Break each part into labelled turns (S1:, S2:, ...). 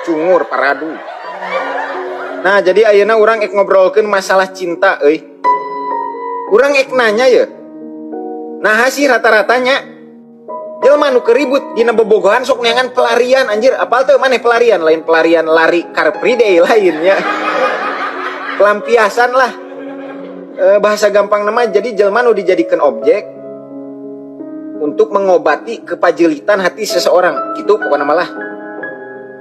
S1: cungur paradu. Nah jadi ayeuna urang ek ngobrolkeun masalah cinta euy. Urang ek nanya ya. Nah sih rata-ratanya jelema nu keribut dina bobogohan sok neangan pelarian anjir. Apal teu maneh pelarian? Lain pelarian lari Car Free Day lainnya. Pelampiasan lah. Bahasa gampang nama jadi jelema nu dijadikan objek untuk mengobati kepajelitan hati seseorang. Gitu pokoknya malah.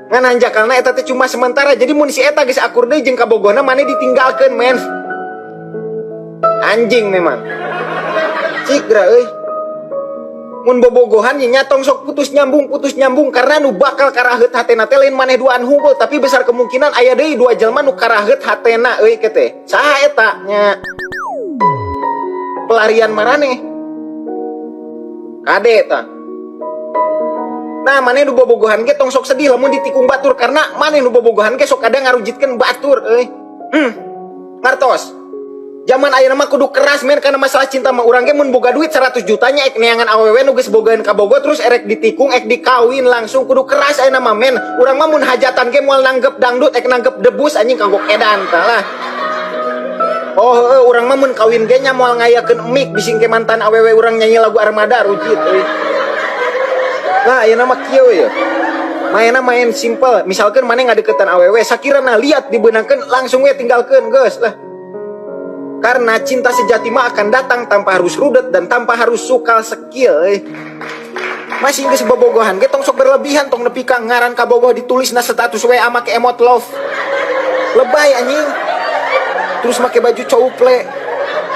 S1: Ngan hanjakalna eta teh cuma sementara. Jadi mun si eta geus akur deui jeung kabogohna maneh ditinggalkeun men. Anjing memang. Cigra euy. Mun bobogohan nya nyatong sok putus nyambung karena nu bakal karaheut hatena teh lain maneh duaan hungkul, tapi besar kemungkinan aya deui dua jelema nu karaheut hatena euy kete. Saha eta nya? Pelarian maraneh. Kade eta. Nah maneh nu bobogohan ge tong sok sedih lamun ditikung batur karena maneh nu bobogohan ge sok ada ngarujitkeun batur euy. Ngartos. Zaman ayeuna mah kudu keras men karena masalah cinta mah urang ge mun boga duit 100 jutanya ek neangan awewe nu geus bogaeun ka Bogor terus erek ditikung ek dikawin langsung kudu keras ayeuna mah men. Urang mah mun hajatan ge moal nanggep dangdut ek nanggep debus anjing kagok edan tah lah. Oh urang mah mun kawin ge nya moal ngayakeun mik bising ke mantan awewe urang nyanyi lagu Armada rujit euy. Nah ayeuna mah kieu ya. Mainna main simple. Misalkan maneh ngadeukeutan awewe sakirana liat dibeunangkeun langsung we tinggalkeun geus lah. Karena cinta sejati mah akan datang tanpa harus rudet dan tanpa harus sukal skill Masih geus bobogohan ge tong sok berlebihan tong nepi ka ngaran kabogoh ditulisna status WA make emot love. Lebay anjing. Terus make baju couple.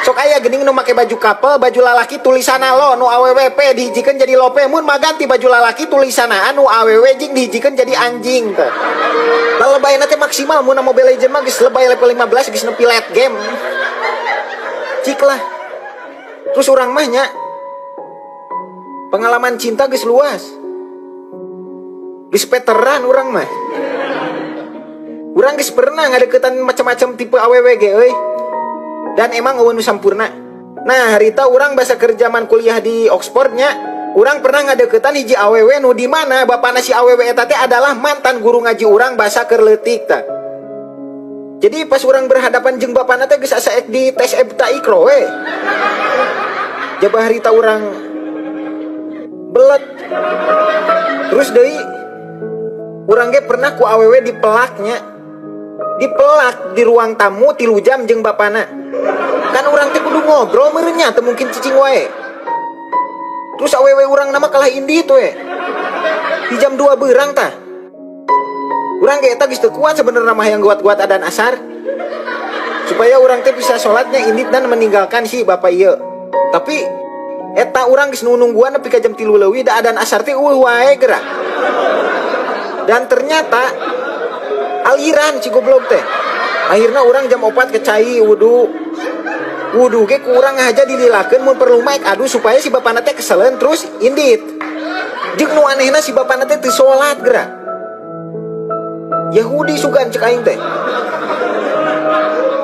S1: Sok aya geuning nu make baju couple, baju lalaki tulisanna lo nu awewe pe dihijikeun jadi lope. Mun mah ganti baju lalaki tulisanna anu awewe jing dihijikeun jadi anjing teh. Lalebayna teh maksimal mun Mobile Legends mah geus lebay level 15 geus nepi late game. Cik lah. Terus urang mah nya pengalaman cinta geus luas. Geus veteran urang mah. Urang geus pernah ngadeuketan macam-macam tipe awewe ge euy. Dan emang eueun nu sampurna. Nah, harita urang basa keur zaman kuliah di Oxfordnya, urang pernah ngadeuketan hiji awewe nu di mana bapana si awewe eta teh adalah mantan guru ngaji urang basa keur leutik tah. Jadi pas urang berhadapan jeung bapana teh geus asa ek di tes EBTA Ikro we. Jabah harita urang belet. Terus deui urang ge pernah ku awewe dipelaknya. Dipelak di ruang tamu 3 jam jeung bapana. Kan urang teh kudu ngobrol meureun nya teu mungkin cicing wae. Terus awewe urang nama kalah indit we. Di jam 2 beurang tah. Urang ge eta geus teu kuat sebenarnya mah yang guat-guat adan asar. Supaya urang teh bisa salatnya indit dan meninggalkan si bapak ieu. Tapi eta urang geus nungguan nepi ka jam 3 leuwih da adan asar teh wae gerak. Dan ternyata aliran si goblok teh. Akhirna urang jam 4 ke cai wudu ge kurang aja dililakeun mun perlu maik aduh supaya si bapana teh keselen terus indit. Jeung nu anehna si bapana teh teu salat geura. Yahudi sugan cek aing teh.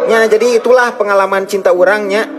S1: Ya jadi itulah pengalaman cinta urangnya.